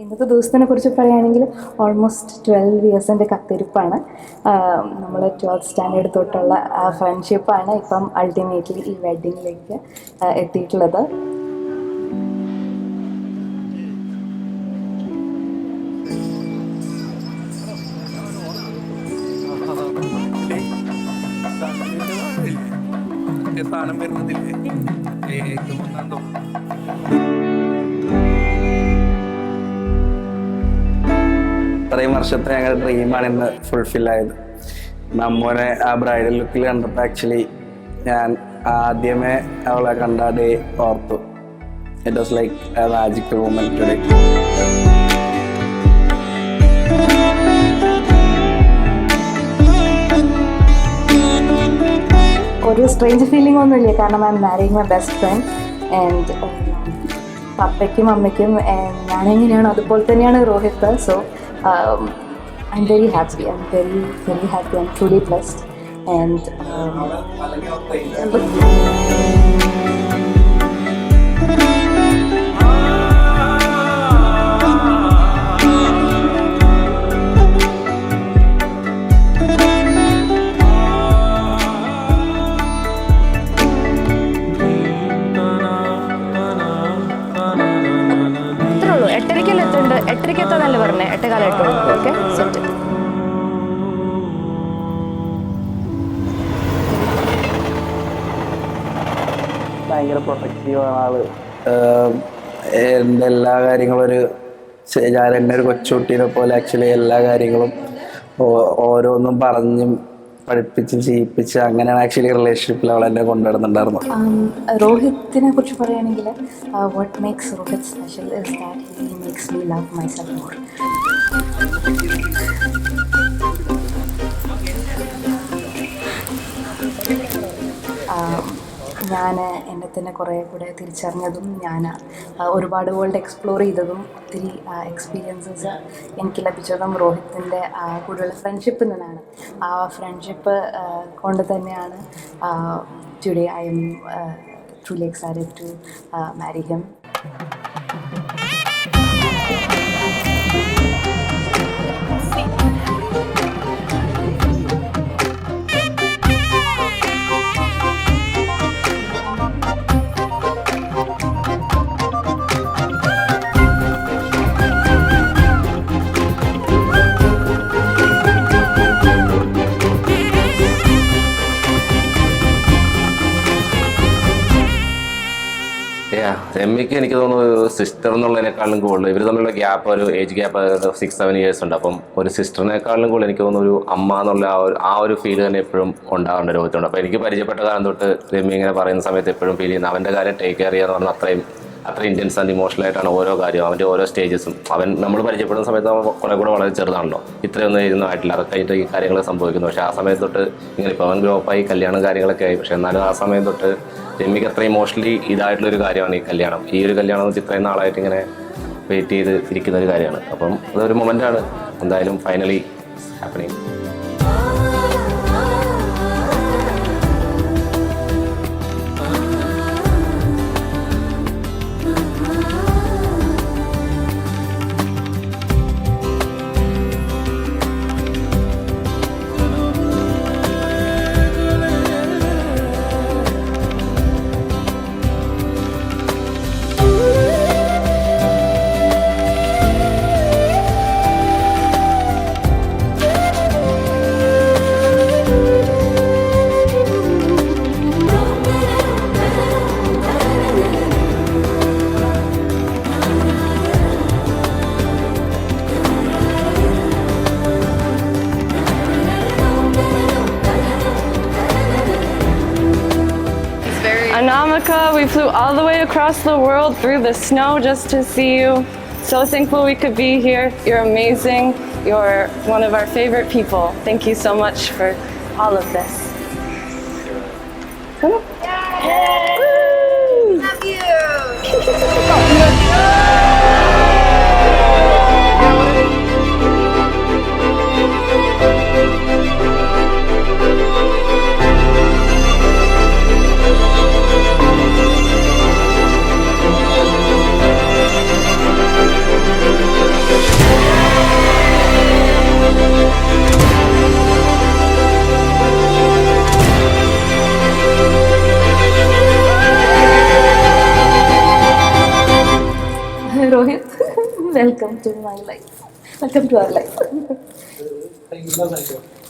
ഇന്നത്തെ ദിവസത്തിനെ കുറിച്ച് പറയുകയാണെങ്കിൽ ഓൾമോസ്റ്റ് 12 ഇയേഴ്സിൻ്റെ കത്തിരിപ്പാണ്. നമ്മൾ 12th സ്റ്റാൻഡേർഡ് തൊട്ടുള്ള ആ ഫ്രണ്ട്ഷിപ്പാണ് ഇപ്പം അൾട്ടിമേറ്റ്ലി ഈ വെഡ്ഡിങ്ങിലേക്ക് എത്തിയിട്ടുള്ളത്. ഇത്രയും വർഷത്തെ ഞങ്ങളുടെ ഡ്രീമാണ് ഇന്ന് ഫുൾഫിൽ ആയത്. നമ്മോനെ ആ ബ്രൈഡൽ ലുക്കിൽ കണ്ടപ്പോൾ ആക്ച്വലി ഞാൻ ആദ്യമേ അവളെ കണ്ട ഡേ ഓർത്തു. It was like a magical moment today. ഒരു സ്ട്രേഞ്ച് ഫീലിംഗ് ഒന്നുമില്ല, കാരണം I'm marrying my best friend. And പപ്പയ്ക്കും അമ്മയ്ക്കും ഞാനെങ്ങനെയാണോ അതുപോലെ തന്നെയാണ് Rohit. So I'm very happy. I'm very, very happy. I'm truly blessed. And എട്ടരയ്ക്കെത്താന്നല്ലേ പറഞ്ഞേ? 8:15. Okay, set. ഭയങ്കര പ്രൊട്ടക്റ്റീവാണ് ആള്. എൻ്റെ എല്ലാ കാര്യങ്ങളും ഞാൻ എന്നെ ഒരു കൊച്ചുകുട്ടീനെ പോലെ ആക്ച്വലി എല്ലാ കാര്യങ്ങളും ഓരോന്നും പറഞ്ഞും പഠിപ്പിച്ചും ചെയ്യിപ്പിച്ച് അങ്ങനെയാണ് ആക്ച്വലി റിലേഷൻഷിപ്പിൽ അവൾ എന്നെ കൊണ്ടുവരുന്നുണ്ടായിരുന്നു. രോഹിത്തിനെ കുറിച്ച് പറയുകയാണെങ്കിൽ what makes Rohit special is that he makes me love myself more. ഞാൻ എന്നെ തന്നെ കുറേ കൂടെ തിരിച്ചറിഞ്ഞതും ഞാൻ ഒരുപാട് വേൾഡ് എക്സ്പ്ലോർ ചെയ്തതും ഒത്തിരി എക്സ്പീരിയൻസസ് എനിക്ക് ലഭിച്ചതും രോഹിത്തിൻ്റെ കൂടെയുള്ള ഫ്രണ്ട്ഷിപ്പിൽ നിന്നാണ്. ആ ഫ്രണ്ട്ഷിപ്പ് കൊണ്ട് തന്നെയാണ് today I'm truly excited to marry him. രമ്യക്ക് എനിക്ക് തോന്നുന്നു സിസ്റ്റർ എന്നുള്ളതിനേക്കാളും കൂടുതൽ ഇവർ തമ്മിലുള്ള ഗ്യാപ്പ്, ഒരു ഏജ് ഗ്യാപ്പ് 6-7 ഇയേഴ്സ് ഉണ്ട്. അപ്പം ഒരു സിസ്റ്ററിനേക്കാളും കൂടുതൽ എനിക്ക് തോന്നുന്നു ഒരു അമ്മ എന്നുള്ള ആ ഒരു ഫീൽ തന്നെ എപ്പോഴും ഉണ്ടാകേണ്ട രോഗത്തുണ്ട്. അപ്പോൾ എനിക്ക് പരിചയപ്പെട്ട കാലം തൊട്ട് രമ്യ ഇങ്ങനെ പറയുന്ന സമയത്ത് എപ്പോഴും ഫീൽ ചെയ്യുന്നത് അവൻ്റെ കാര്യം ടേക്ക് കെയർ ചെയ്യുക എന്ന് പറഞ്ഞാൽ അത്ര ഇൻറ്റൻസ് ആൻഡ് ഇമോഷണലായിട്ടാണ് ഓരോ കാര്യവും, അവൻ്റെ ഓരോ സ്റ്റേജസും. നമ്മൾ പരിചയപ്പെടുന്ന സമയത്ത് കുറേ കൂടെ വളരെ ചെറുതാണല്ലോ, ഇത്രയൊന്നും ഇരുന്നായിട്ടില്ല, അതൊക്കെ ഈ കാര്യങ്ങൾ സംഭവിക്കുന്നു. പക്ഷേ ആ സമയത്ത് തൊട്ട് ഇങ്ങനെ ഇപ്പോൾ അവൻ ഗ്രോപ്പായി കല്യാണം കാര്യങ്ങളൊക്കെ ആയി. പക്ഷേ എന്നാലും ആ സമയം തൊട്ട് രമ്യക്ക് അത്ര ഇമോഷണലി ഇതായിട്ടുള്ളൊരു കാര്യമാണ് ഈ കല്യാണം. ഈ ഒരു കല്യാണം എന്ന് വെച്ചാൽ ഇത്രയും നാളായിട്ട് ഇങ്ങനെ വെയിറ്റ് ചെയ്ത് ഇരിക്കുന്ന ഒരു കാര്യമാണ്. അപ്പം അതൊരു മൊമെൻ്റാണ് എന്തായാലും finally happening. Anamika, we flew all the way across the world through the snow just to see you. So thankful we could be here. You're amazing. You're one of our favorite people. Thank you so much for all of this. Yay! Love you! Rohit, welcome to my life. Welcome to our life. Thank you.